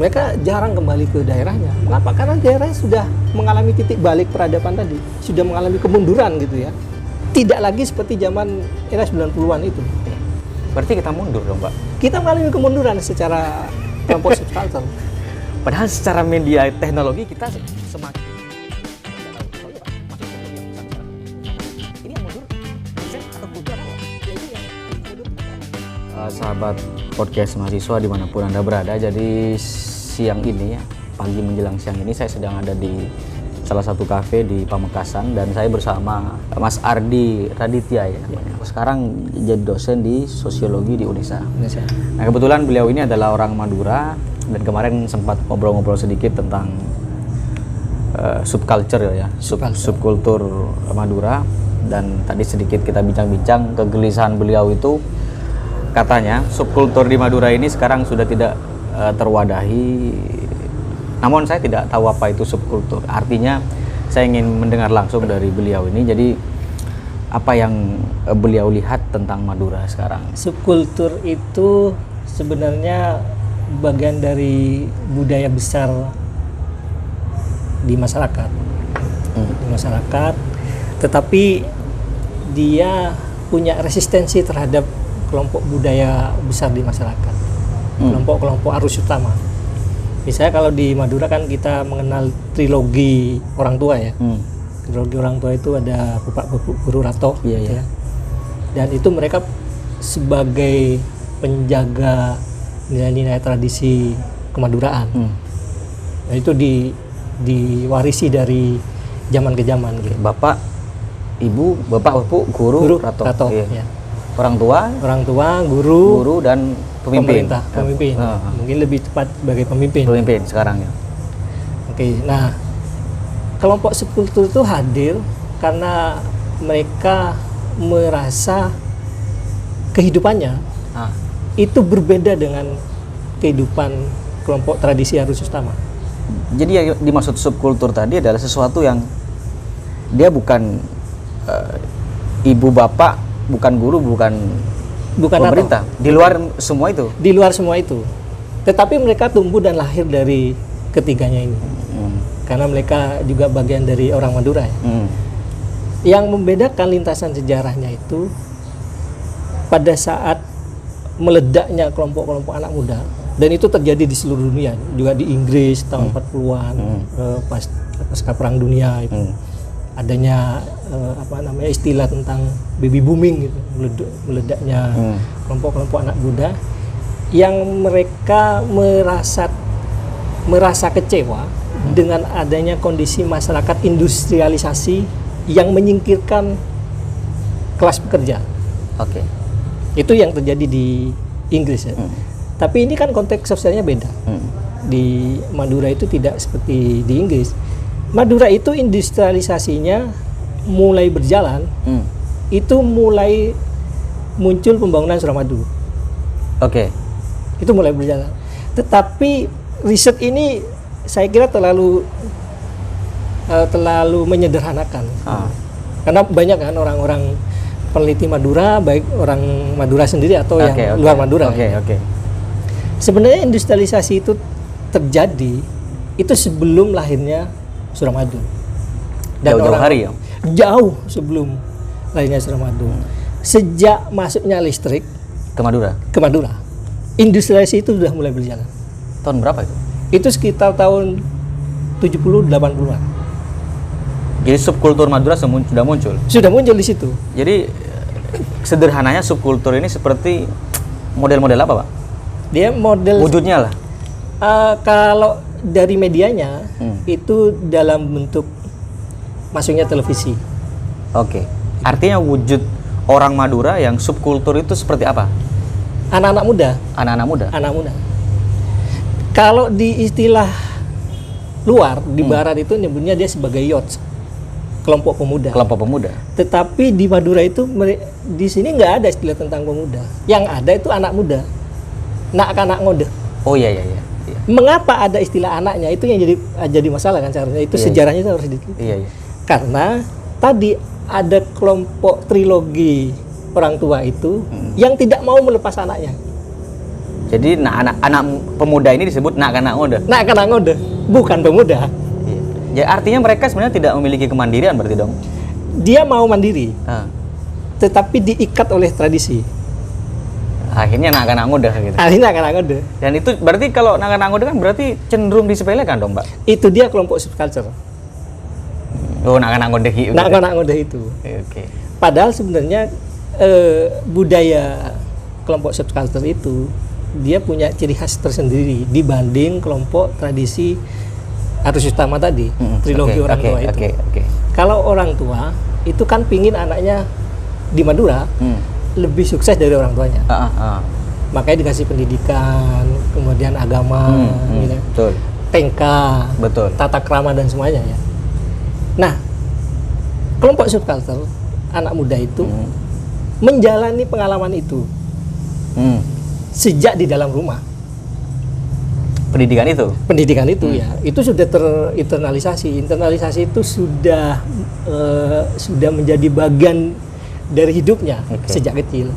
mereka jarang kembali ke daerahnya. Mengapa? Karena daerahnya sudah mengalami titik balik peradaban tadi, sudah mengalami kemunduran gitu ya. Tidak lagi seperti zaman era 90-an itu. Berarti kita mundur dong, Pak. Kita mengalami kemunduran secara kelompok subkultur. Padahal secara media teknologi kita semakin ini yang mundur riset atau kultur apa? Sahabat podcast mahasiswa dimanapun Anda berada, jadi siang ini ya, pagi menjelang siang ini saya sedang ada di salah satu kafe di Pamekasan dan saya bersama Mas Ardi Raditya ya namanya. Sekarang jadi dosen di sosiologi di Unesa. Nah, kebetulan beliau ini adalah orang Madura dan kemarin sempat ngobrol-ngobrol sedikit tentang subculture ya, subkultur Madura, dan tadi sedikit kita bincang-bincang kegelisahan beliau itu. Katanya subkultur di Madura ini sekarang sudah tidak terwadahi. Namun saya tidak tahu apa itu subkultur. Artinya saya ingin mendengar langsung dari beliau ini. Jadi apa yang beliau lihat tentang Madura sekarang? Subkultur itu sebenarnya bagian dari budaya besar di masyarakat. Di masyarakat, tetapi dia punya resistensi terhadap kelompok budaya besar di masyarakat, kelompok-kelompok arus utama. Misalnya kalau di Madura kan kita mengenal trilogi orang tua ya. Trilogi orang tua itu ada Bapak Guru Rato, ya. Dan itu mereka sebagai penjaga nilai-nilai tradisi kemaduraan. Nah, itu diwarisi dari zaman ke zaman gitu. Bapak, Ibu, Guru Rato. Ya. Orang tua, guru dan pemimpin. Pemimpin. Mungkin lebih tepat sebagai pemimpin. Pemimpin sekarang ya. Oke, nah kelompok subkultur itu hadir karena mereka merasa kehidupannya itu berbeda dengan kehidupan kelompok tradisi arus utama. Jadi yang dimaksud subkultur tadi adalah sesuatu yang dia bukan ibu bapak, bukan guru, bukan pemerintah. Di luar semua itu. Di luar semua itu. Tetapi mereka tumbuh dan lahir dari ketiganya ini. Karena mereka juga bagian dari orang Madura ya. Yang membedakan lintasan sejarahnya itu pada saat meledaknya kelompok-kelompok anak muda, dan itu terjadi di seluruh dunia, juga di Inggris tahun 40-an, pasca Perang Dunia itu. Adanya istilah tentang baby booming gitu, meledaknya kelompok-kelompok anak muda yang mereka merasa kecewa dengan adanya kondisi masyarakat industrialisasi yang menyingkirkan kelas pekerja. Oke. Itu yang terjadi di Inggris ya. Tapi ini kan konteks sosialnya beda. Di Madura itu tidak seperti di Inggris. Madura itu industrialisasinya mulai berjalan, itu mulai muncul pembangunan Suramadu. Oke. Itu mulai berjalan. Tetapi riset ini saya kira terlalu menyederhanakan. Karena banyak kan orang-orang peneliti Madura, baik orang Madura sendiri atau yang luar Madura. Sebenarnya industrialisasi itu terjadi itu sebelum lahirnya Suramadu. Dan jauh-jauh hari ya? Jauh sebelum lahirnya Suramadu. Sejak masuknya listrik ke Madura. Industrialisasi itu sudah mulai berjalan. Tahun berapa itu? Itu sekitar tahun 70-80-an. Jadi subkultur Madura sudah muncul? Sudah muncul di situ. Jadi sederhananya subkultur ini seperti model-model apa, Pak? Dia model wujudnya lah. Kalau dari medianya itu dalam bentuk masuknya televisi. Oke. Artinya wujud orang Madura yang subkultur itu seperti apa? Anak-anak muda. Anak muda. Kalau di istilah luar di barat itu nyebutnya dia sebagai youth, kelompok pemuda. Tetapi di Madura itu di sini nggak ada istilah tentang pemuda. Yang ada itu anak muda. Anak ngode. Oh iya. Mengapa ada istilah anaknya? Itu yang jadi masalah kan seharusnya. Itu sejarahnya itu harus diteliti. Iya. Karena tadi ada kelompok trilogi orang tua itu yang tidak mau melepas anaknya. Jadi anak pemuda ini disebut nak anak muda. Nak anak muda, bukan pemuda. Iya. Ya artinya mereka sebenarnya tidak memiliki kemandirian berarti dong. Dia mau mandiri, tetapi diikat oleh tradisi. Akhirnya anak muda gitu. Akhirnya anak muda. Dan itu berarti kalau anak muda kan berarti cenderung disepelekan dong, Mbak. Itu dia kelompok subculture. Oh, anak muda gitu. Anak muda itu. Oke. Padahal sebenarnya budaya kelompok subculture itu dia punya ciri khas tersendiri dibanding kelompok tradisi arus utama tadi, trilogi orang tua itu. Kalau orang tua itu kan pingin anaknya di Madura lebih sukses dari orang tuanya. Makanya dikasih pendidikan, kemudian agama, gitu. Betul. TK, Betul. tata krama dan semuanya ya. Nah, kelompok subculture anak muda itu menjalani pengalaman itu sejak di dalam rumah. Pendidikan itu ya, itu sudah terinternalisasi. Internalisasi itu sudah menjadi bagian dari hidupnya sejak kecil.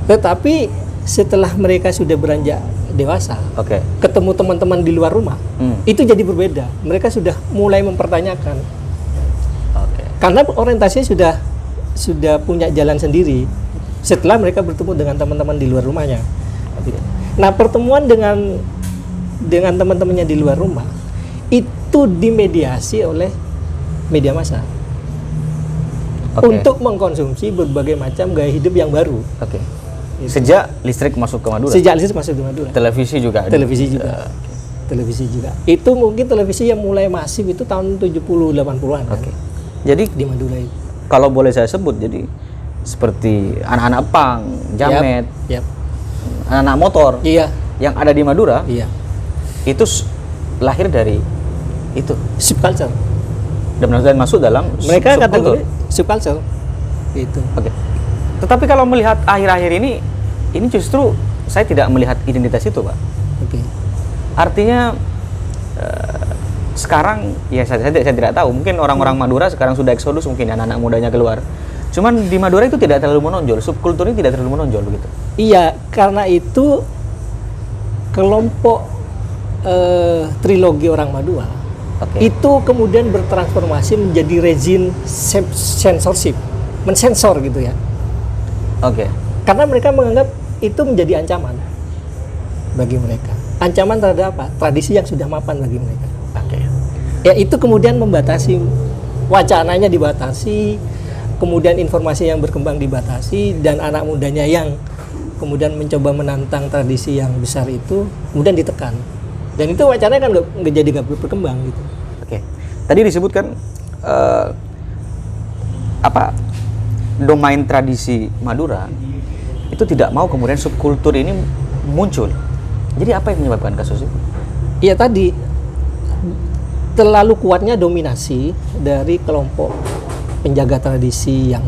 Tetapi setelah mereka sudah beranjak dewasa, ketemu teman-teman di luar rumah, itu jadi berbeda. Mereka sudah mulai mempertanyakan, karena orientasinya sudah punya jalan sendiri. Setelah mereka bertemu dengan teman-teman di luar rumahnya. Nah, pertemuan dengan teman-temannya di luar rumah itu dimediasi oleh media massa untuk mengkonsumsi berbagai macam gaya hidup yang baru. Sejak listrik masuk ke Madura. Televisi juga. Televisi juga. Itu mungkin televisi yang mulai masif itu tahun 70-80-an. Jadi di Madura itu. Kalau boleh saya sebut, jadi seperti anak-anak punk, jamet, anak-anak motor, yang ada di Madura, itu lahir dari itu subculture. Dan masuk dalam mereka kategori subculture. Itu. Tetapi kalau melihat akhir-akhir ini justru saya tidak melihat identitas itu, Pak. Artinya sekarang ya saya tidak tahu, mungkin orang-orang Madura sekarang sudah eksodus, mungkin anak-anak mudanya keluar. Cuman di Madura itu tidak terlalu menonjol, subkultur ini tidak terlalu menonjol begitu. Iya, karena itu kelompok trilogi orang Madura itu kemudian bertransformasi menjadi rezim censorship, mensensor gitu ya. Karena mereka menganggap itu menjadi ancaman bagi mereka. Ancaman terhadap apa? Tradisi yang sudah mapan bagi mereka. Ya itu kemudian membatasi, wacananya dibatasi, kemudian informasi yang berkembang dibatasi, dan anak mudanya yang kemudian mencoba menantang tradisi yang besar itu kemudian ditekan. Dan itu wacananya kan nggak berkembang gitu. Tadi disebutkan domain tradisi Madura itu tidak mau kemudian subkultur ini muncul. Jadi apa yang menyebabkan kasus itu? Iya, tadi terlalu kuatnya dominasi dari kelompok penjaga tradisi yang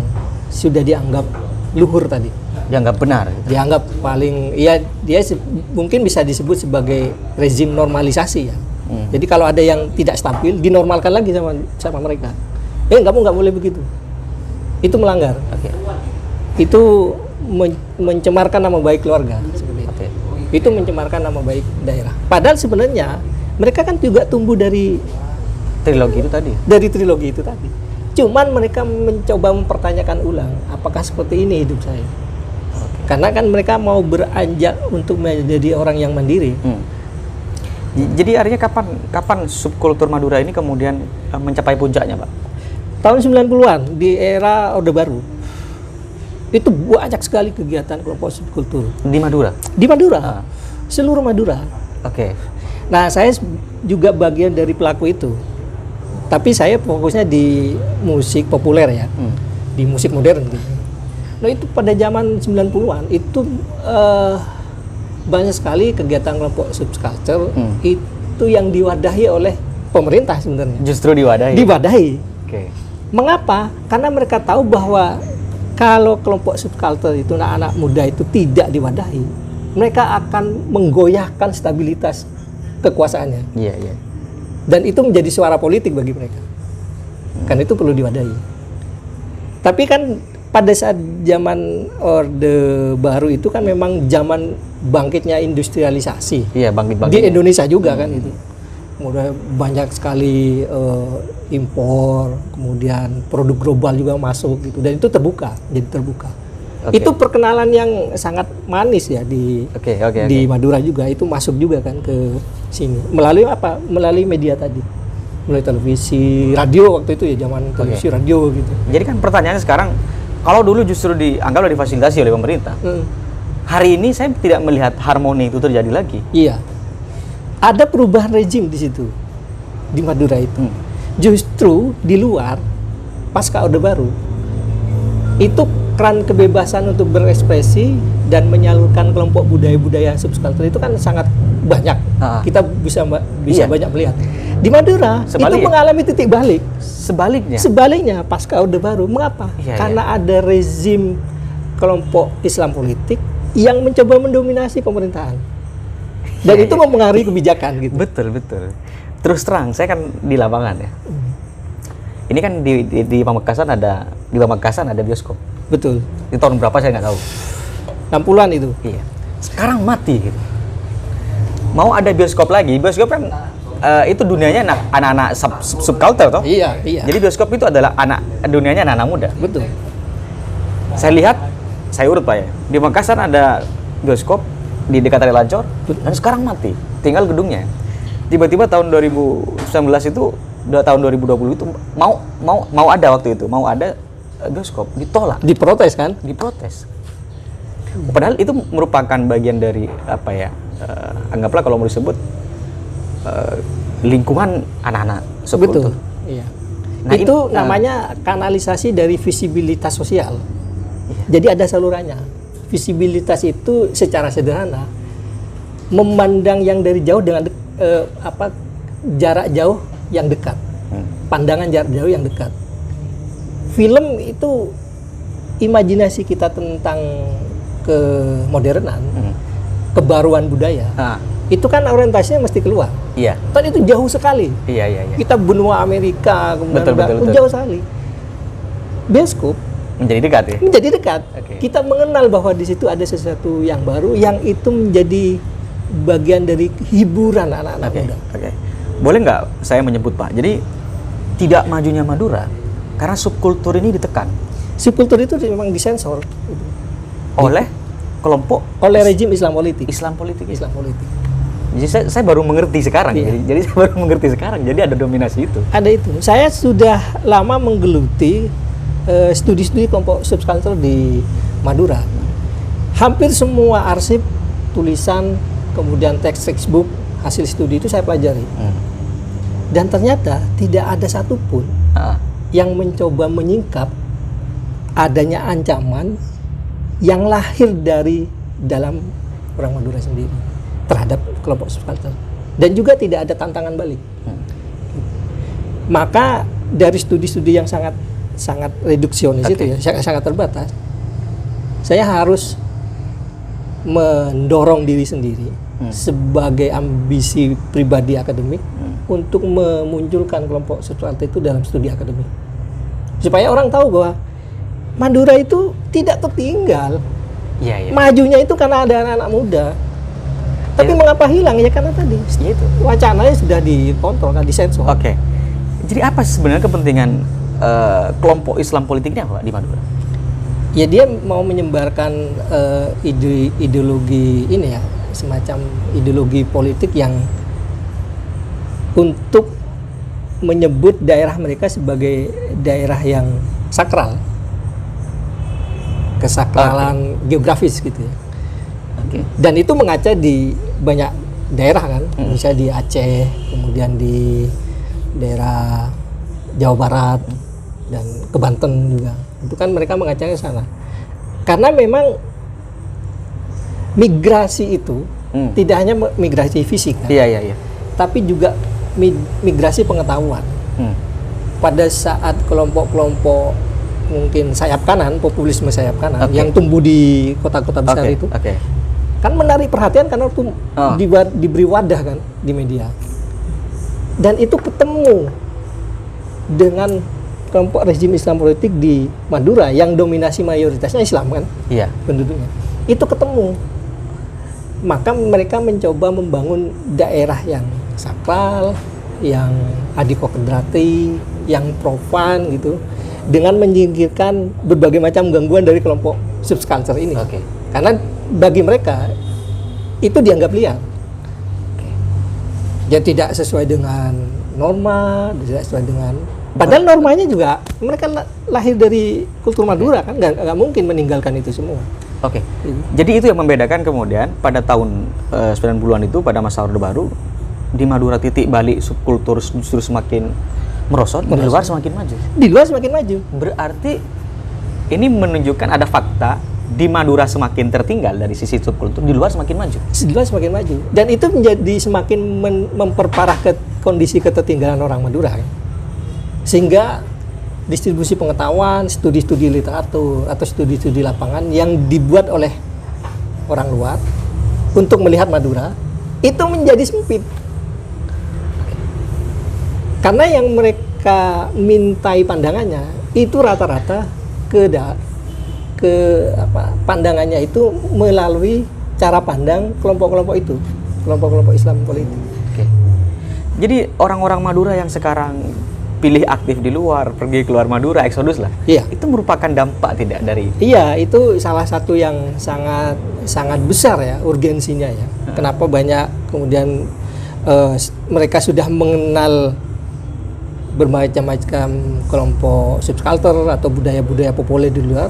sudah dianggap luhur tadi. Dianggap benar. Dianggap paling, ya dia mungkin bisa disebut sebagai rezim normalisasi ya. Jadi kalau ada yang tidak stabil, dinormalkan lagi sama mereka. Kamu nggak boleh begitu. Itu melanggar. Itu mencemarkan nama baik keluarga. Itu mencemarkan nama baik daerah. Padahal sebenarnya mereka kan juga tumbuh dari trilogi itu tadi. Cuman mereka mencoba mempertanyakan ulang, apakah seperti ini hidup saya? Karena kan mereka mau beranjak untuk menjadi orang yang mandiri. Jadi artinya kapan subkultur Madura ini kemudian mencapai puncaknya, Pak? Tahun 90-an di era Orde Baru. Itu banyak sekali kegiatan kelompok subkultur di Madura. Seluruh Madura. Nah, saya juga bagian dari pelaku itu. Tapi saya fokusnya di musik populer ya. Di musik modern gitu. Nah, itu pada zaman 90-an itu banyak sekali kegiatan kelompok subculture itu yang diwadahi oleh pemerintah sebenarnya. Justru diwadahi. Mengapa? Karena mereka tahu bahwa kalau kelompok subculture itu anak-anak muda itu tidak diwadahi, mereka akan menggoyahkan stabilitas kekuasaannya. Dan itu menjadi suara politik bagi mereka. Kan itu perlu diwadahi. Tapi kan pada saat zaman Orde Baru itu kan memang zaman bangkitnya industrialisasi. Iya, bangkit-bangkit. Di Indonesia juga kan itu. Kemudian banyak sekali impor, kemudian produk global juga masuk gitu, dan itu jadi terbuka. Itu perkenalan yang sangat manis ya di Madura juga, itu masuk juga kan ke sini. Melalui apa? Melalui media tadi. Melalui televisi, radio waktu itu ya, zaman televisi radio gitu. Jadi kan pertanyaannya sekarang, kalau dulu justru dianggaplah difasilitasi oleh pemerintah. Hari ini saya tidak melihat harmoni itu terjadi lagi. Iya. Ada perubahan rezim di situ, di Madura itu. Justru di luar, pasca Orde Baru, itu keran kebebasan untuk berekspresi dan menyalurkan kelompok budaya-budaya subkultur itu kan sangat banyak. Kita bisa banyak melihat. Di Madura, itu mengalami titik balik. Sebaliknya, pasca Orde Baru. Mengapa? Karena ada rezim kelompok Islam politik yang mencoba mendominasi pemerintahan. Dan itu mempengaruhi kebijakan gitu. Betul. Terus terang, saya kan di lapangan ya. Ini kan di Pamekasan ada bioskop. Betul. Di tahun berapa saya nggak tahu. 60-an itu. Iya. Sekarang mati gitu. Mau ada bioskop lagi, bioskop kan itu dunianya anak-anak subkultur toh? Iya. Jadi bioskop itu adalah dunianya anak-anak muda. Betul. Saya lihat, saya urut Pak ya. Di Makassar ada bioskop di dekat Tari Lancor, dan sekarang mati, tinggal gedungnya. Tiba-tiba tahun 2019 itu, tahun 2020 itu mau ada waktu itu, mau ada bioskop, ditolak. Diprotes kan? Diprotes. Padahal itu merupakan bagian dari apa ya? Anggaplah kalau mau disebut lingkungan anak-anak subkultur. Betul. Iya. Nah, itu namanya kanalisasi dari visibilitas sosial. Jadi ada salurannya. Visibilitas itu secara sederhana memandang yang dari jauh dengan jarak jauh yang dekat. Pandangan jarak jauh yang dekat. Film itu imajinasi kita tentang kemodernan, kebaruan budaya. Itu kan orientasinya mesti keluar. Iya. Tapi itu jauh sekali. Iya. Kita benua Amerika, kemudian jauh sekali. Bioskop menjadi dekat ya? Menjadi dekat. Kita mengenal bahwa di situ ada sesuatu yang baru, yang itu menjadi bagian dari hiburan anak-anak muda. Boleh nggak saya menyebut Pak? Jadi tidak majunya Madura karena subkultur ini ditekan. Subkultur itu memang disensor. Oleh kelompok? Oleh rejim Islam politik. Islam politik. Jadi saya baru mengerti sekarang. Jadi saya baru mengerti sekarang. Jadi ada dominasi itu. Ada itu. Saya sudah lama menggeluti studi-studi kelompok subkultur di Madura. Hampir semua arsip, tulisan, kemudian textbook, hasil studi itu saya pelajari. Dan ternyata tidak ada satupun yang mencoba menyingkap adanya ancaman yang lahir dari dalam orang Madura sendiri terhadap kelompok subkultur. Dan juga tidak ada tantangan balik. Maka dari studi-studi yang sangat reduksionis itu ya, sangat terbatas, saya harus mendorong diri sendiri sebagai ambisi pribadi akademik untuk memunculkan kelompok subkultur itu dalam studi akademik, supaya orang tahu bahwa Madura itu tidak tertinggal. Majunya itu karena ada anak-anak muda. Tapi mengapa hilang? Ya karena tadi wacananya sudah dikontrol, kan disensor. Jadi apa sebenarnya kepentingan kelompok Islam politik ini apa di Madura? Ya dia mau menyebarkan ideologi ini ya, semacam ideologi politik yang untuk menyebut daerah mereka sebagai daerah yang sakral, kesakralan geografis gitu ya. Dan itu mengaca di banyak daerah kan, misalnya di Aceh, kemudian di daerah Jawa Barat, dan ke Banten juga. Itu kan mereka mengacanya ke sana. Karena memang migrasi itu tidak hanya migrasi fisik kan? Tapi juga migrasi pengetahuan. Pada saat kelompok-kelompok mungkin sayap kanan, populisme sayap kanan yang tumbuh di kota-kota besar itu kan menarik perhatian karena itu diberi wadah kan di media. Dan itu ketemu dengan kelompok rezim Islam politik di Madura yang dominasi mayoritasnya Islam kan Iya. penduduknya, itu ketemu. Maka mereka mencoba membangun daerah yang sakral, yang adikodrati, yang profan gitu, dengan menyingkirkan berbagai macam gangguan dari kelompok subculture ini. Oke. Karena bagi mereka itu dianggap liar. Ya tidak sesuai dengan norma, tidak sesuai dengan. Padahal normanya juga mereka lahir dari kultur Madura kan, nggak mungkin meninggalkan itu semua. Oke. Jadi itu yang membedakan kemudian pada tahun 90-an itu, pada masa Orde Baru, di Madura titik balik subkultur justru semakin merosot, di luar semakin maju. Di luar semakin maju. Berarti ini menunjukkan ada fakta di Madura semakin tertinggal dari sisi subkultur, di luar semakin maju. Di luar semakin maju. Dan itu menjadi semakin memperparah kondisi ketertinggalan orang Madura. Kan? Sehingga distribusi pengetahuan, studi-studi literatur atau studi-studi lapangan yang dibuat oleh orang luar untuk melihat Madura itu menjadi sempit. Karena yang mereka mintai pandangannya itu rata-rata pandangannya itu melalui cara pandang kelompok-kelompok itu, kelompok-kelompok Islam politik. Oke. Jadi orang-orang Madura yang sekarang pilih aktif di luar, pergi keluar Madura, eksodus lah. Iya. Itu merupakan dampak tidak dari? Iya, itu salah satu yang sangat besar ya urgensinya ya. Kenapa banyak kemudian mereka sudah mengenal bermacam-macam kelompok subculture atau budaya-budaya populer di luar,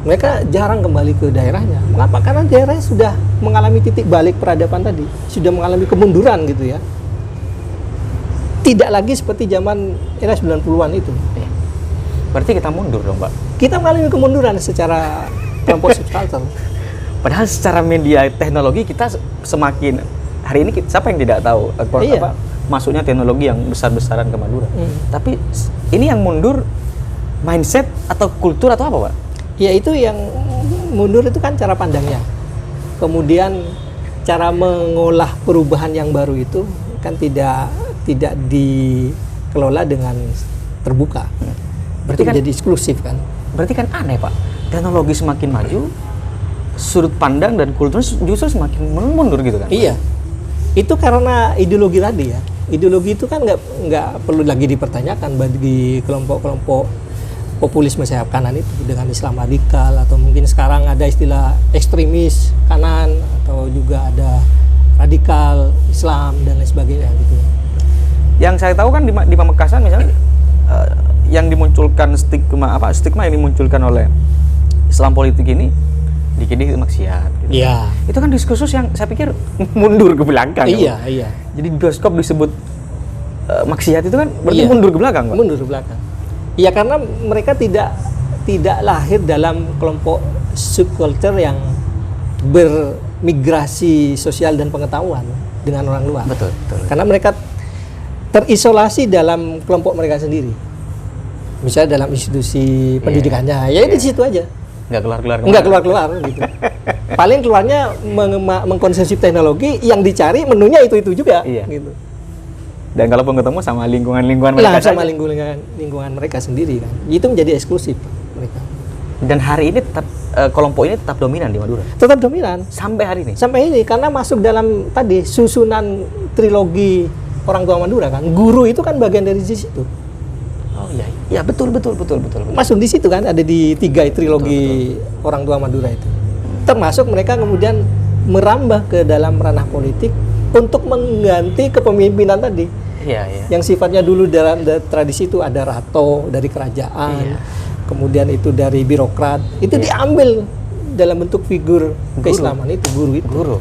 mereka jarang kembali ke daerahnya. Mengapa? Karena daerahnya sudah mengalami titik balik peradaban tadi, sudah mengalami kemunduran gitu ya. Tidak lagi seperti zaman era 90-an itu. Berarti kita mundur dong, Pak. Kita mengalami kemunduran secara kelompok subculture. Padahal secara media teknologi kita semakin, hari ini siapa yang tidak tahu Iya. masuknya teknologi yang besar-besaran ke Madura. Tapi ini yang mundur mindset atau kultur atau apa, Pak? Ya itu yang mundur itu kan cara pandangnya. Kemudian cara mengolah perubahan yang baru itu kan tidak dikelola dengan terbuka. Berarti kan jadi eksklusif kan. Berarti kan aneh, Pak. Teknologi semakin maju, sudut pandang dan kultur justru semakin mundur gitu kan? Iya. Itu karena ideologi tadi ya. Ideologi itu kan nggak perlu lagi dipertanyakan bagi kelompok-kelompok populisme sayap kanan itu dengan Islam radikal, atau mungkin sekarang ada istilah ekstremis kanan, atau juga ada radikal Islam dan lain sebagainya gitu. Yang saya tahu kan di Pamekasan misalnya yang dimunculkan stigma yang dimunculkan oleh Islam politik ini dikit-dikit maksiat gitu. Iya. Itu kan diskursus yang saya pikir mundur ke belakang. Iya. Jadi bioskop disebut maksiat itu kan berarti Iya. mundur ke belakang, Pak. Mundur ke belakang. Iya, karena mereka tidak lahir dalam kelompok subculture yang bermigrasi sosial dan pengetahuan dengan orang luar. Betul. Karena mereka terisolasi dalam kelompok mereka sendiri. Misalnya dalam institusi pendidikannya, ya di situ aja. Nggak keluar gitu. Paling keluarnya mengkonsumsi teknologi, yang dicari menunya itu juga. Iya. Gitu. Dan kalaupun ketemu sama lingkungan mereka sama lingkungan mereka sendiri kan. Itu menjadi eksklusif mereka. Dan hari ini tetap kelompok ini tetap dominan di Madura. Tetap dominan Sampai hari ini. sampai ini, karena masuk dalam tadi susunan trilogi orang tua Madura kan. Guru itu kan bagian dari situ. Oh iya. Ya betul. Masuk di situ kan, ada di 3 trilogi orang tua Madura itu. Termasuk mereka kemudian merambah ke dalam ranah politik untuk mengganti kepemimpinan tadi. Iya. Yang sifatnya dulu dalam tradisi itu ada rato dari kerajaan, kemudian itu dari birokrat, itu diambil dalam bentuk figur keislaman itu, guru itu.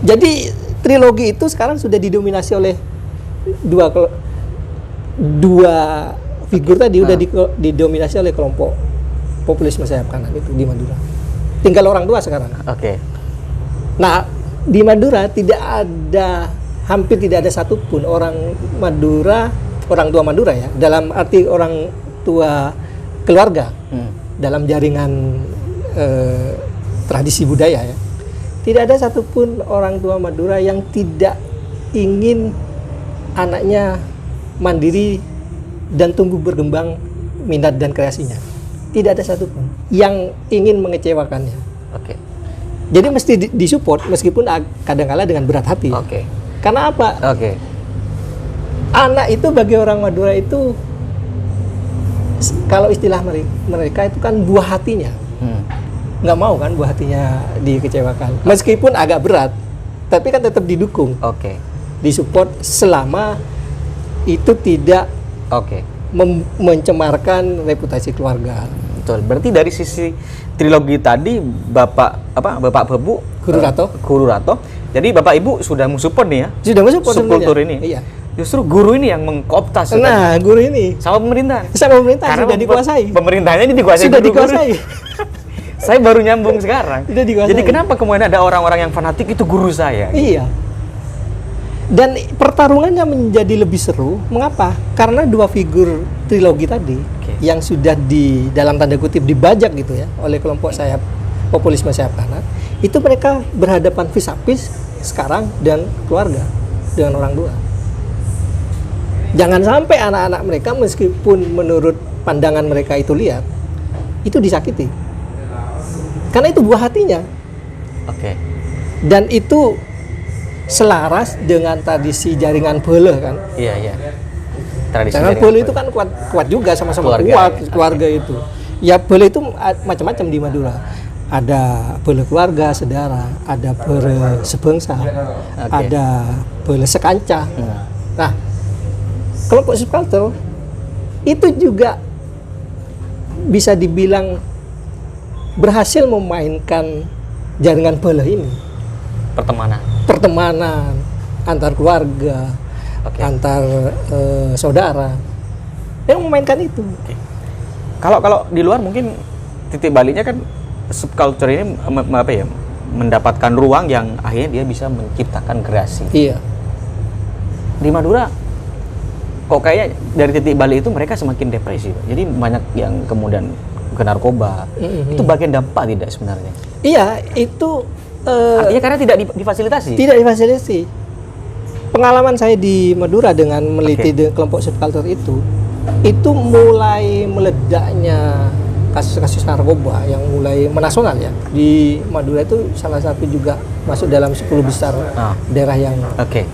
Jadi trilogi itu sekarang sudah didominasi oleh dua figur tadi, udah didominasi oleh kelompok populisme sayap kanan itu di Madura. Tinggal orang tua sekarang. Oke. Nah, di Madura hampir tidak ada satupun orang tua Madura ya, dalam arti orang tua keluarga, dalam jaringan tradisi budaya ya. Tidak ada satupun orang tua Madura yang tidak ingin anaknya mandiri dan tumbuh berkembang minat dan kreasinya. Tidak ada satupun yang ingin mengecewakannya. Oke. Jadi mesti disupport meskipun kadang-kala dengan berat hati. Oke. Karena apa? Oke. Anak itu bagi orang Madura itu, kalau istilah mereka itu kan buah hatinya. Nggak mau kan buah hatinya dikecewakan. Meskipun agak berat, tapi kan tetap didukung. Oke. Disupport selama itu tidak mencemarkan reputasi keluarga. Betul. Berarti dari sisi trilogi tadi Bapak Bebu Guru Rato. Jadi Bapak Ibu sudah mensupport nih ya. Sudah mensupport subkultur ini. Iya. Justru guru ini yang mengkooptas. Nah, guru ini sama pemerintah. Karena sudah dikuasai. Pemerintahnya ini dikuasai. Sudah dikuasai. Saya baru nyambung sekarang. Sudah dikuasai. Jadi kenapa kemudian ada orang-orang yang fanatik itu guru saya? Iya. Dan pertarungannya menjadi lebih seru. Mengapa? Karena dua figur trilogi tadi yang sudah dalam tanda kutip dibajak gitu ya oleh kelompok sayap populisme sayap kanan, itu mereka berhadapan vis-a-vis sekarang dan keluarga dengan orang tua. Jangan sampai anak-anak mereka meskipun menurut pandangan mereka itu liar, itu disakiti. Karena itu buah hatinya. Dan itu selaras dengan tradisi jaringan bele kan. Iya. Tradisi jaringan bele itu kan kuat juga, sama-sama kuat keluarga itu. Ya bele itu macam-macam di Madura. Ada bele keluarga, saudara, ada bele sebangsa, ada bele sekanca. Nah, kelompok subkultur itu juga bisa dibilang berhasil memainkan jaringan bele ini. Pertemanan antar keluarga, antar saudara, yang memainkan itu. Kalau di luar mungkin titik baliknya kan subkultur ini mendapatkan ruang yang akhirnya dia bisa menciptakan kreasi. Iya. Di Madura kok kayaknya dari titik balik itu mereka semakin depresi, Pak. Jadi banyak yang kemudian ke narkoba. Itu bagian dampak tidak sebenarnya? Iya, itu artinya karena tidak difasilitasi. Tidak difasilitasi. Pengalaman saya di Madura dengan meliti kelompok subkultur itu mulai meledaknya kasus-kasus narkoba yang mulai menasional ya. Di Madura itu salah satu juga masuk dalam 10 besar daerah yang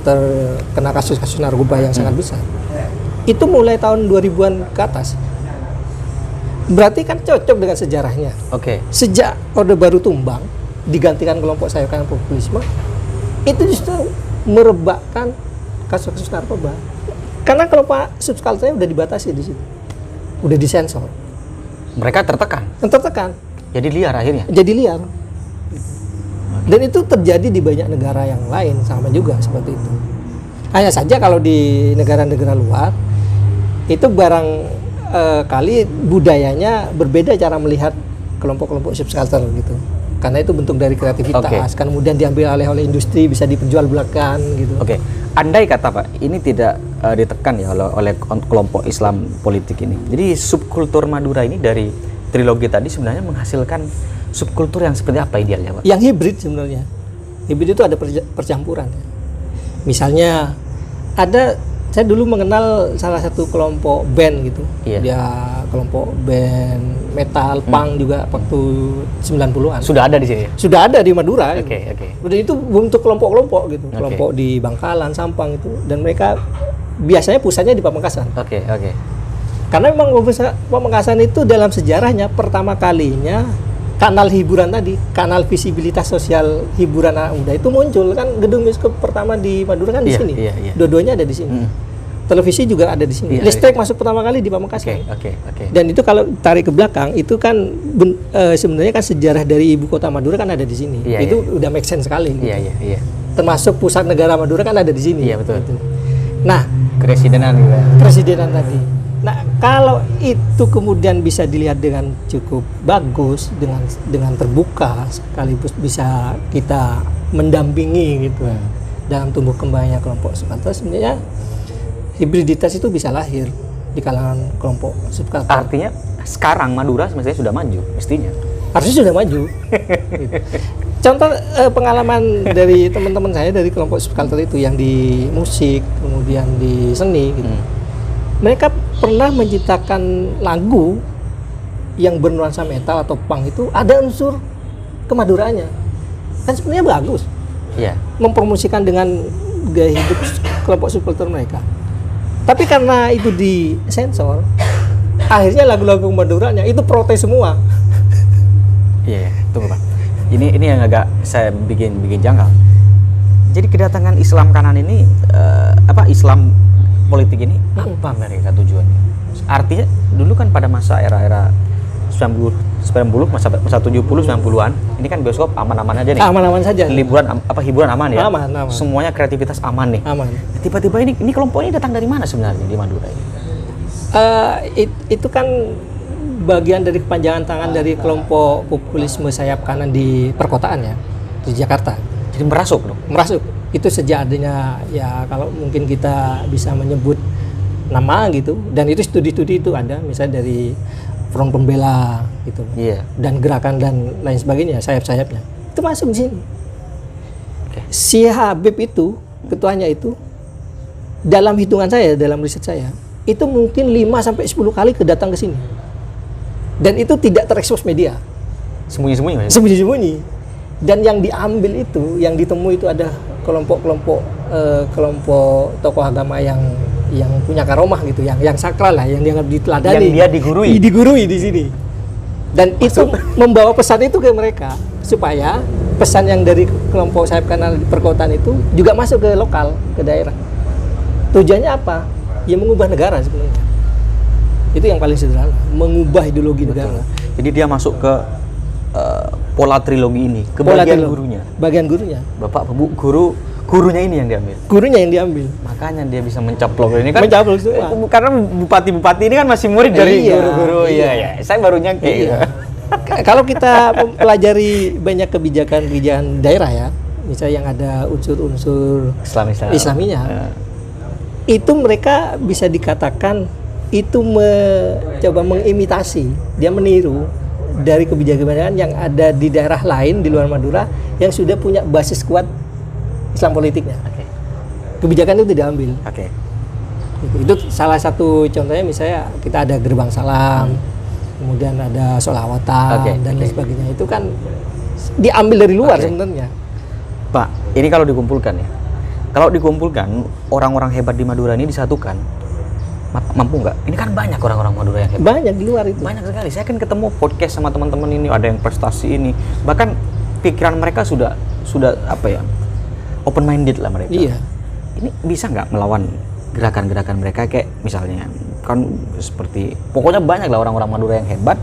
terkena kasus-kasus narkoba yang sangat besar. Itu mulai tahun 2000-an ke atas. Berarti kan cocok dengan sejarahnya. Sejak Orde Baru tumbang, digantikan kelompok sayap kanan populisme, itu justru merebakkan kasus-kasus narkoba. Karena kelompok subkulturnya udah dibatasi di situ, udah disensor. Mereka tertekan. Jadi liar akhirnya. Dan itu terjadi di banyak negara yang lain sama juga seperti itu. Hanya saja kalau di negara-negara luar itu barang kali budayanya berbeda cara melihat kelompok-kelompok subkultur gitu. Karena itu bentuk dari kreativitas, kemudian diambil oleh industri, bisa diperjualbelikan gitu. Andai kata Pak, ini tidak ditekan ya oleh kelompok Islam politik ini. Jadi subkultur Madura ini dari trilogi tadi sebenarnya menghasilkan subkultur yang seperti apa idealnya Pak? Yang hibrid sebenarnya. Hibrid itu ada percampuran. Misalnya saya dulu mengenal salah satu kelompok band gitu. Dia kelompok band metal, punk juga waktu 90-an. Sudah ada di sini? Sudah ada di Madura. Udah itu bentuk kelompok-kelompok gitu. Kelompok di Bangkalan, Sampang itu. Dan mereka biasanya pusatnya di Pamekasan. Karena memang Pamekasan itu dalam sejarahnya pertama kalinya kanal hiburan tadi, kanal visibilitas sosial hiburan anak muda itu muncul kan. Gedung bioskop pertama di Madura kan di sini. Dua-duanya ada di sini. Televisi juga ada di sini. Listrik masuk pertama kali di Pamekasan. Dan itu kalau tarik ke belakang itu kan sebenarnya kan sejarah dari ibu kota Madura kan ada di sini. Itu udah make sense sekali. Gitu. Termasuk pusat negara Madura kan ada di sini. Gitu. Nah, presidenan tadi. Nah, kalau itu kemudian bisa dilihat dengan cukup bagus, dengan terbuka, sekaligus bisa kita mendampingi gitu dalam tumbuh kembangnya kelompok subkultur, sebenarnya hibriditas itu bisa lahir di kalangan kelompok subkultur. Artinya sekarang Madura semestinya sudah maju, mestinya. Harusnya sudah maju. Gitu. Contoh pengalaman dari teman-teman saya dari kelompok subkultur itu yang di musik, kemudian di seni gitu. mereka pernah menciptakan lagu yang bernuansa metal atau punk itu ada unsur kemaduraannya. Kan sebenarnya bagus. Iya. Mempromosikan dengan gaya hidup kelompok subkultur mereka. Tapi karena itu disensor, akhirnya lagu-lagu kemaduraannya itu protes semua. Iya, tunggu Pak. Ini yang agak saya bikin janggal. Jadi kedatangan Islam kanan ini Islam politik ini apa mereka tujuannya? Artinya dulu kan pada masa era-era 90 masa 70 90-an ini kan bioskop aman-aman aja nih. Aman-aman saja. Hiburan aman ya. Aman. Semuanya kreativitas aman nih. Aman. Tiba-tiba ini kelompok ini datang dari mana sebenarnya di Madura ini? Itu kan bagian dari kepanjangan tangan dari kelompok populisme sayap kanan di perkotaan ya, di Jakarta. Jadi merasuk dong. Merasuk. Itu sejak adanya ya kalau mungkin kita bisa menyebut nama gitu, dan itu studi-studi itu ada misalnya dari Front Pembela gitu. Iya. Dan gerakan dan lain sebagainya, sayap-sayapnya. Itu masuk di sini. Okay. Si Habib itu, ketuanya itu dalam hitungan saya, dalam riset saya, itu mungkin 5 sampai 10 kali kedatang ke sini. Dan itu tidak terekspos media. Sembunyi-sembunyi. Sembunyi-sembunyi. Dan yang diambil itu, yang ditemui itu ada kelompok tokoh agama yang punya karomah gitu, yang sakral lah, yang dianggap diteladani. Yang dia digurui di sini. Dan itu membawa pesan itu ke mereka supaya pesan yang dari kelompok sayap kanan di perkotaan itu juga masuk ke lokal, ke daerah. Tujuannya apa? Ya mengubah negara sebenarnya. Itu yang paling sederhana, mengubah ideologi negara. Jadi dia masuk ke pola trilogi ini, ke gurunya. Bagian gurunya. Bapak gurunya ini yang diambil. Gurunya yang diambil. Makanya dia bisa mencaplok ini kan. Mencaplok semua. Karena bupati-bupati ini kan masih murid dari guru-guru. Iya. Saya baru nyangka. Iya. Kalau kita mempelajari banyak kebijakan daerah ya, misalnya yang ada unsur-unsur Islaminya, itu mereka bisa dikatakan itu coba mengimitasi, dia meniru dari kebijakan yang ada di daerah lain di luar Madura yang sudah punya basis kuat Islam politiknya. Okay. Kebijakan itu diambil. Okay. Itu salah satu contohnya, misalnya kita ada gerbang salam, kemudian ada sholawatan dan lain sebagainya. Itu kan diambil dari luar sebenarnya. Pak, ini kalau dikumpulkan ya. Kalau dikumpulkan orang-orang hebat di Madura ini disatukan, mampu nggak? Ini kan banyak orang-orang Madura yang hebat. Banyak di luar itu. Banyak sekali. Saya kan ketemu podcast sama teman-teman ini, ada yang prestasi ini. Bahkan pikiran mereka sudah open minded lah mereka. Iya. Ini bisa nggak melawan gerakan-gerakan mereka, kayak misalnya kan seperti pokoknya banyak lah orang-orang Madura yang hebat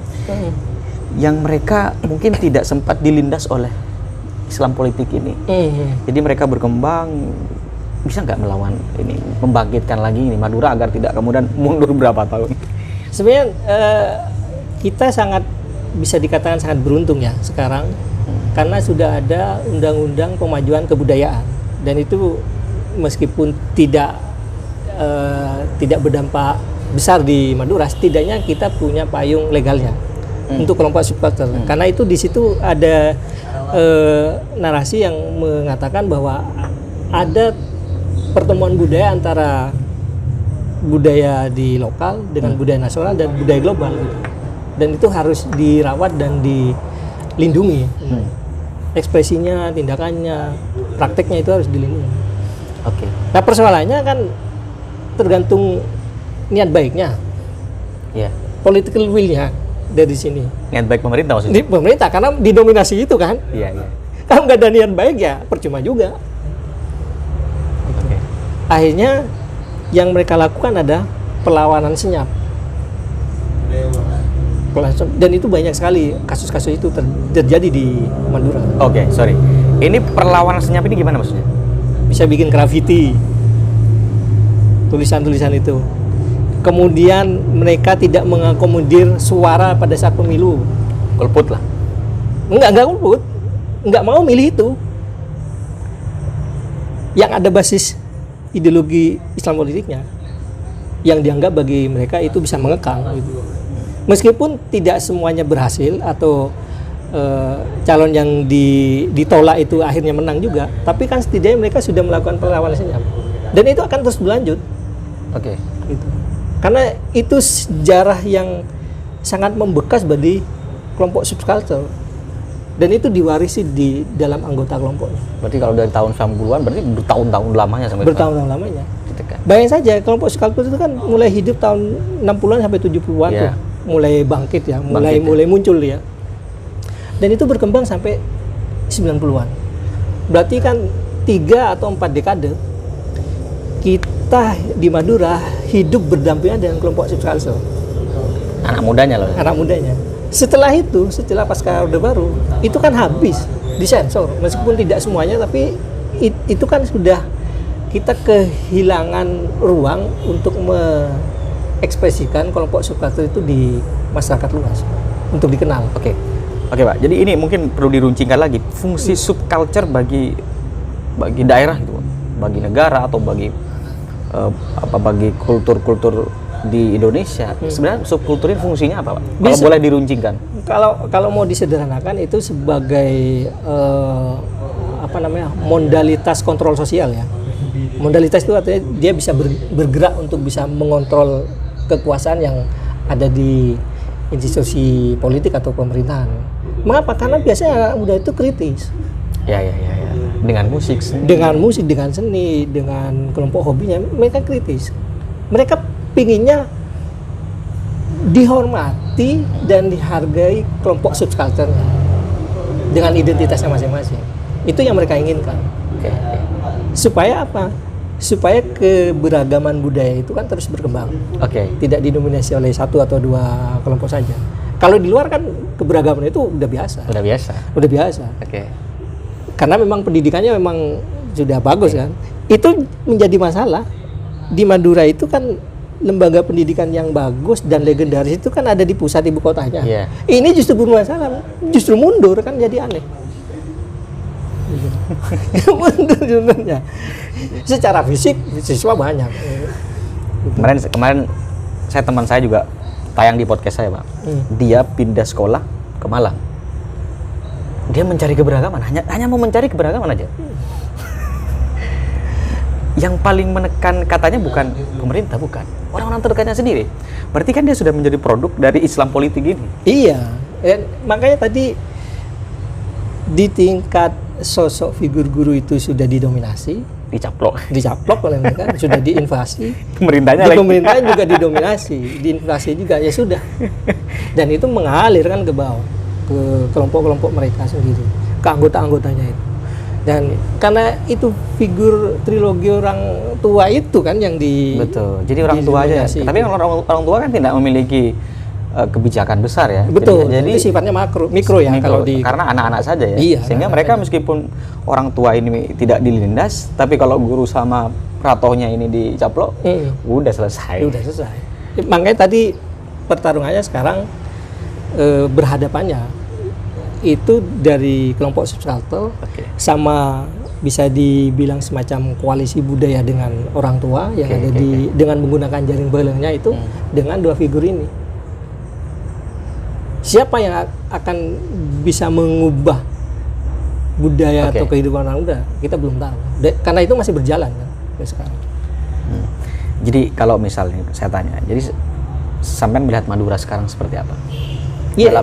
yang mereka mungkin tidak sempat dilindas oleh Islam politik ini. Jadi mereka berkembang, bisa nggak melawan ini, membangkitkan lagi ini Madura agar tidak kemudian mundur berapa tahun? Sebenarnya kita bisa dikatakan sangat beruntung ya sekarang, karena sudah ada undang-undang pemajuan kebudayaan, dan itu meskipun tidak berdampak besar di Madura, setidaknya kita punya payung legalnya untuk kelompok subkultur. Karena itu di situ ada narasi yang mengatakan bahwa ada pertemuan budaya antara budaya di lokal dengan budaya nasional dan budaya global, dan itu harus dirawat dan dilindungi. Ekspresinya, tindakannya, prakteknya itu harus dilindungi. Oke. Nah, persoalannya kan tergantung niat baiknya, political will-nya dari sini. Niat baik pemerintah maksudnya? Di pemerintah, karena didominasi itu kan. Iya. Kalau nggak ada niat baik ya percuma juga. Akhirnya yang mereka lakukan ada perlawanan senyap. Dan itu banyak sekali kasus-kasus itu terjadi di Madura. Oke, sorry. Ini perlawanan senyap ini gimana maksudnya? Bisa bikin grafiti, tulisan-tulisan itu. Kemudian mereka tidak mengakomodir suara pada saat pemilu. Golput lah. Enggak golput. Enggak mau milih itu. Yang ada basis ideologi Islam politiknya, yang dianggap bagi mereka itu bisa mengekang gitu. Meskipun tidak semuanya berhasil atau calon yang ditolak itu akhirnya menang juga, tapi kan setidaknya mereka sudah melakukan perlawanan senyap, dan itu akan terus berlanjut. Oke. Gitu. Karena itu sejarah yang sangat membekas bagi kelompok subculture. Dan itu diwarisi di dalam anggota kelompoknya. Berarti kalau dari tahun 90-an berarti bertahun-tahun lamanya sampai Bertahun-tahun lamanya. Gitu kan. Bayangin saja kelompok subculture itu kan mulai hidup tahun 60-an sampai 70-an tuh. Iya. Mulai bangkit ya, mulai muncul ya. Dan itu berkembang sampai 90-an. Berarti kan 3 atau 4 dekade kita di Madura hidup berdampingan dengan kelompok subculture. Anak mudanya loh. Anak mudanya. Setelah itu, setelah pasca Orde Baru, itu kan habis, disensor. Meskipun tidak semuanya, tapi itu kan sudah kita kehilangan ruang untuk mengekspresikan kelompok subkultur itu di masyarakat luas, untuk dikenal. Oke, Pak. Jadi ini mungkin perlu diruncingkan lagi fungsi subculture bagi daerah gitu, bagi negara atau bagi bagi kultur-kultur di Indonesia. Sebenarnya subkultur ini fungsinya apa, Pak? Kalau boleh diruncingkan. Kalau mau disederhanakan itu sebagai modalitas kontrol sosial ya. Modalitas itu artinya dia bisa bergerak untuk bisa mengontrol kekuasaan yang ada di institusi politik atau pemerintahan. Mengapa? Karena biasanya anak muda itu kritis. Ya. Dengan musik, dengan seni, dengan kelompok hobinya, mereka kritis. Mereka pinginnya dihormati dan dihargai kelompok subculture-nya dengan identitasnya masing-masing. Itu yang mereka inginkan. Oke. Supaya apa? Supaya keberagaman budaya itu kan terus berkembang. Oke. Tidak didominasi oleh 1 atau 2 kelompok saja. Kalau di luar kan keberagaman itu udah biasa. Udah biasa. Oke. Karena memang pendidikannya memang sudah bagus kan. Itu menjadi masalah. Di Madura itu kan lembaga pendidikan yang bagus dan legendaris itu kan ada di pusat ibu kotanya. Yeah. Ini justru bermasalah, justru mundur kan, jadi aneh. Mundur sebenarnya. Secara fisik siswa banyak. Kemarin teman saya juga tayang di podcast saya, Pak. Dia pindah sekolah ke Malang. Dia mencari keberagaman, hanya mau mencari keberagaman aja. Yang paling menekan katanya bukan pemerintah, bukan orang-orang terdekatnya sendiri. Berarti kan dia sudah menjadi produk dari Islam politik ini. Iya, makanya tadi di tingkat sosok figur guru itu sudah didominasi, dicaplok oleh mereka, sudah diinvasi. Pemerintahnya juga didominasi, diinvasi juga, ya sudah. Dan itu mengalir kan ke bawah, ke kelompok-kelompok mereka sendiri, ke anggota-anggotanya itu. Dan karena itu figur trilogi orang tua itu kan yang betul. Jadi orang tua aja. Tapi orang tua kan tidak memiliki kebijakan besar ya. Betul. Jadi sifatnya mikro ya kalau karena anak-anak saja ya. Iya, sehingga mereka meskipun orang tua ini tidak dilindas, tapi kalau guru sama ratohnya ini dicaplok, udah selesai. Makanya tadi pertarungannya sekarang berhadapannya itu dari kelompok subculture sama bisa dibilang semacam koalisi budaya dengan orang tua yang ada dengan menggunakan jaring belengnya itu dengan 2 figur ini. Siapa yang akan bisa mengubah budaya atau kehidupan orang muda? Kita belum tahu. Karena itu masih berjalan kan sampai sekarang. Jadi kalau misalnya saya tanya, jadi sampai melihat Madura sekarang seperti apa?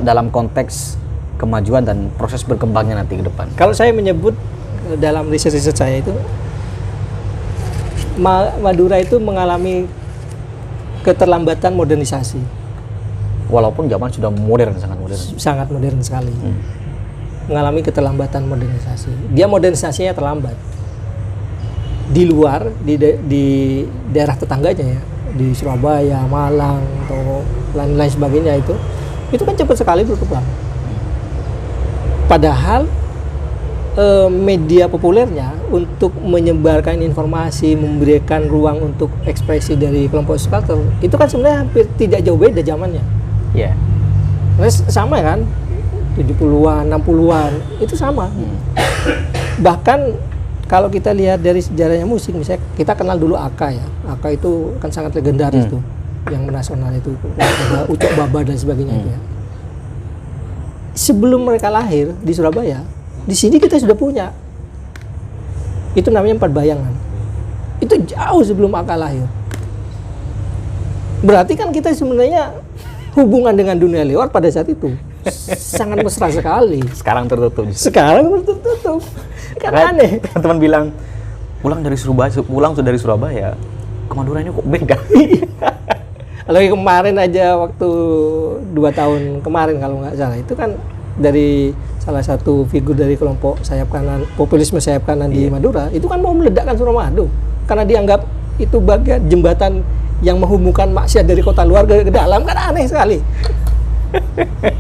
Dalam konteks kemajuan dan proses berkembangnya nanti ke depan. Kalau saya menyebut dalam riset saya itu, Madura itu mengalami keterlambatan modernisasi. Walaupun zaman sudah modern, sangat modern. Sangat modern sekali. Mengalami keterlambatan modernisasi. Dia modernisasinya terlambat. Di luar, di daerah tetangganya ya, di Surabaya, Malang, atau lain-lain sebagainya itu kan cepat sekali berkembang. Padahal media populernya untuk menyebarkan informasi, memberikan ruang untuk ekspresi dari kelompok subculture itu kan sebenarnya hampir tidak jauh beda zamannya. Iya. Sama kan, 70-an, 60-an itu sama. Bahkan kalau kita lihat dari sejarahnya musik, misalnya kita kenal dulu Aka ya. Aka itu kan sangat legendaris tuh, yang menasional itu, Ucok Baba dan sebagainya itu ya. Sebelum mereka lahir di Surabaya, di sini kita sudah punya. Itu namanya 4 Bayangan. Itu jauh sebelum Aka lahir. Berarti kan kita sebenarnya hubungan dengan dunia luar pada saat itu sangat mesra sekali. Sekarang tertutup. Sekarang tertutup. Kan Karena aneh. teman-teman bilang pulang sudah dari Surabaya, ke Madura ini kok beda. Kalau kemarin aja waktu 2 tahun kemarin kalau nggak salah itu kan dari salah satu figur dari kelompok sayap kanan, populisme sayap kanan di Madura itu kan mau meledakkan Suramadu karena dianggap itu bagian jembatan yang menghubungkan maksiat dari kota luar ke dalam, kan aneh sekali.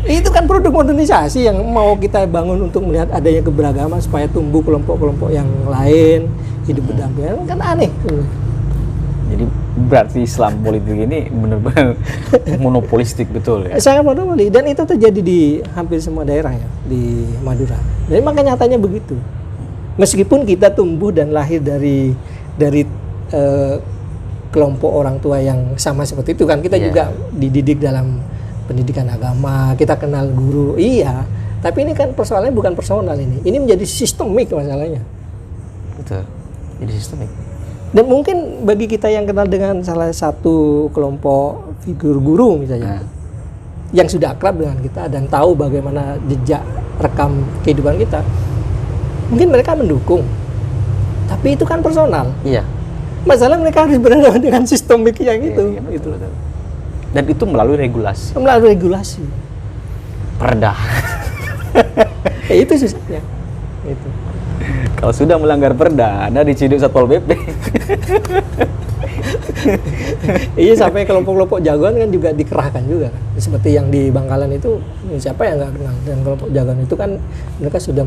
Itu kan produk modernisasi yang mau kita bangun untuk melihat adanya keberagaman supaya tumbuh kelompok-kelompok yang lain hidup berdampingan, kan aneh. Jadi berarti Islam politik ini benar-benar monopolistik betul ya. Sangat monopoli, dan itu terjadi di hampir semua daerah ya di Madura. Jadi maka nyatanya begitu. Meskipun kita tumbuh dan lahir dari kelompok orang tua yang sama seperti itu kan, kita juga dididik dalam pendidikan agama, kita kenal guru, iya. Tapi ini kan persoalannya bukan personal ini menjadi sistemik masalahnya. Betul, jadi sistemik. Dan mungkin bagi kita yang kenal dengan salah satu kelompok figur guru misalnya, yang sudah akrab dengan kita dan tahu bagaimana jejak rekam kehidupan kita, mungkin mereka mendukung. Tapi itu kan personal. Iya. Masalah mereka harus berhadapan dengan sistemik yang itu. Iya, betul. Dan itu melalui regulasi. Melalui regulasi. Perda. Itu susahnya. Itu. Kalau sudah melanggar perda, Anda diciduk Satpol PP. Iya, sampai kelompok-kelompok jagoan kan juga dikerahkan juga kan. Seperti yang di Bangkalan itu, siapa yang nggak kenal dengan kelompok jagoan itu kan, mereka sudah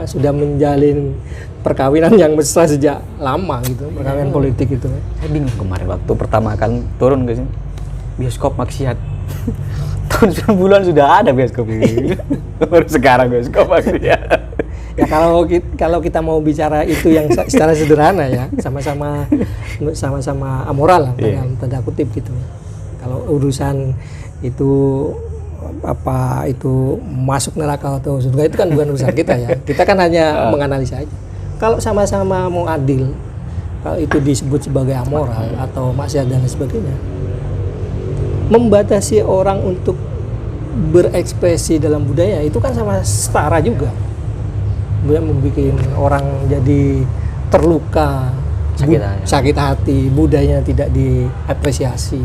sudah menjalin perkawinan yang mesra sejak lama gitu, perkawinan politik itu. Saya bingung kemarin waktu pertama kan turun ke sini, bioskop maksiat. Tahun 9 sudah ada bioskop ini. Baru sekarang bioskop maksiat. Ya kalau kita mau bicara itu yang secara sederhana ya, sama-sama amoral lah dalam tanda kutip gitu. Kalau urusan itu itu masuk neraka atau surga itu kan bukan urusan kita ya. Kita kan hanya menganalisa aja. Kalau sama-sama mau adil, kalau itu disebut sebagai amoral atau maksiat dan sebagainya, membatasi orang untuk berekspresi dalam budaya itu kan sama setara juga. Membuat orang jadi terluka, sakit hati, budayanya tidak diapresiasi,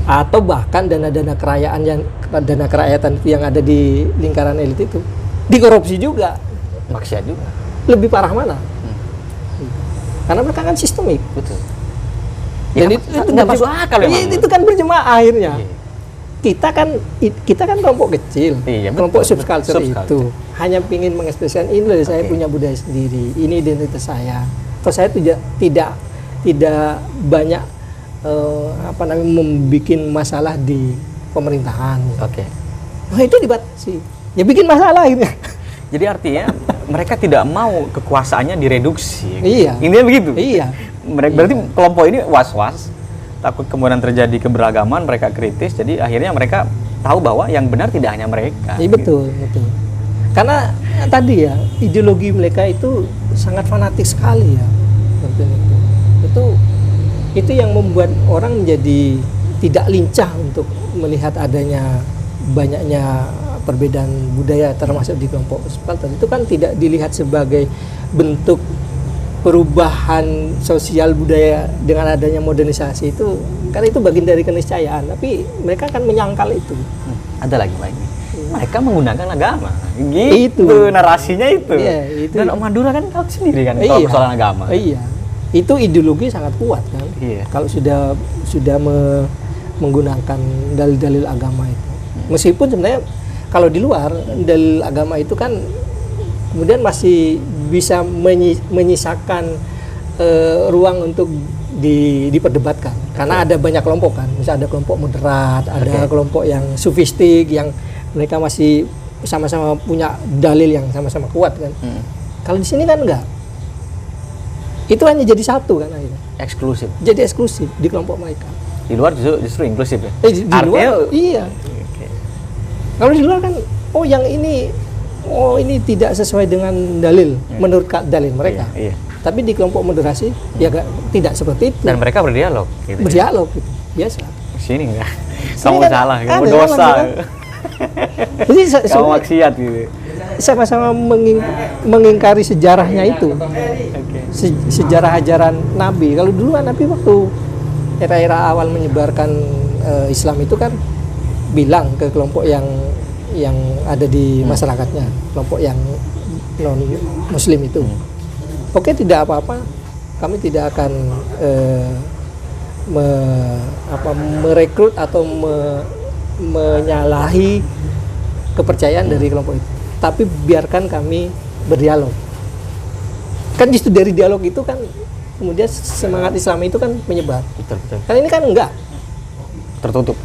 atau bahkan dana-dana kerakyatan yang ada di lingkaran elit itu dikorupsi juga, maksiat juga. Lebih parah mana? Karena mereka kan sistemik. Betul. Dan ya, itu nggak masuk akal ya. Itu kan berjemaah akhirnya. Kita kan kelompok kecil, kelompok subculture itu hanya ingin mengekspresikan ini loh, saya punya budaya sendiri, ini identitas saya. Atau saya tidak banyak membuat masalah di pemerintahan. Nah itu dibatasi, ya bikin masalah akhirnya. Jadi artinya mereka tidak mau kekuasaannya direduksi. Iya. Intinya begitu. Iya. Berarti kelompok ini was-was, takut kemudian terjadi keberagaman, mereka kritis, jadi akhirnya mereka tahu bahwa yang benar tidak hanya mereka. Iya, betul. Karena tadi ya, ideologi mereka itu sangat fanatik sekali ya. Itu yang membuat orang menjadi tidak lincah untuk melihat adanya banyaknya perbedaan budaya termasuk di kelompok subkultur. Itu kan tidak dilihat sebagai bentuk perubahan sosial budaya dengan adanya modernisasi itu, karena itu bagian dari keniscayaan, tapi mereka akan menyangkal itu. Ada lagi Pak ini. Mereka menggunakan agama. Gitu narasinya itu. Iya, itu. Dan Madura kan tahu sendiri kan kalau persoalan agama. Iya. Itu ideologi sangat kuat kan. Iya. Kalau sudah menggunakan dalil-dalil agama itu. Meskipun sebenarnya kalau di luar dalil agama itu kan kemudian masih bisa menyisakan ruang untuk diperdebatkan, karena ada banyak kelompok kan, misalnya ada kelompok moderat, ada kelompok yang sufistik yang mereka masih sama-sama punya dalil yang sama-sama kuat kan. Kalau di sini kan enggak, itu hanya jadi satu kan akhirnya. Eksklusif. Jadi eksklusif di kelompok mereka. Di luar justru inklusif ya. Di luar, iya. Kalau di luar kan, yang ini tidak sesuai dengan dalil menurut dalil mereka. Iya. Tapi di kelompok moderasi ya tidak seperti itu. Dan mereka berdialog gitu. Berdialog gitu, biasa. Sini enggak. Sini Kamu kan salah, ada kamu kan, dosa. kan? Jadi Kamu sebenarnya maksiat gitu. sama-sama mengingkari sejarahnya itu. Oke. Sejarah ajaran Nabi. Kalau dulu kan Nabi waktu era-era awal menyebarkan Islam itu kan bilang ke kelompok yang ada di masyarakatnya, kelompok yang non Muslim itu, oke, tidak apa-apa, kami tidak akan merekrut atau menyalahi kepercayaan dari kelompok itu, tapi biarkan kami berdialog. Kan justru dari dialog itu kan kemudian semangat Islam itu kan menyebar. Betul. Kan ini kan enggak tertutup.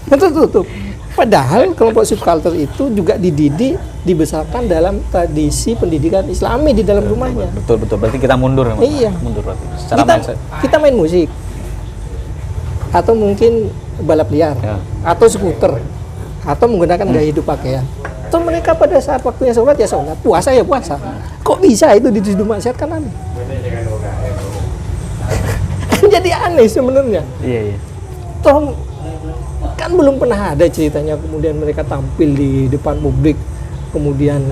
Padahal kelompok subkultur itu juga dididik, dibesarkan dalam tradisi pendidikan Islami di dalam rumahnya. Betul. Berarti kita mundur. Iya. Mundur berarti. Secara mindset. Kita main musik, atau mungkin balap liar, Ya. atau skuter, atau menggunakan gaya hidup pakaian. Atau mereka pada saat waktunya sholat ya sholat, puasa ya puasa. Kok bisa itu dituduh maksiat? Kan aneh. Jadi aneh sebenarnya. Iya. Toh kan belum pernah ada ceritanya kemudian mereka tampil di depan publik kemudian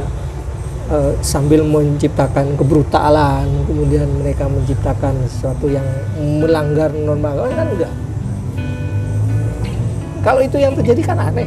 sambil menciptakan kebrutalan, kemudian mereka menciptakan sesuatu yang melanggar norma, kan enggak. Kalau itu yang terjadi kan aneh.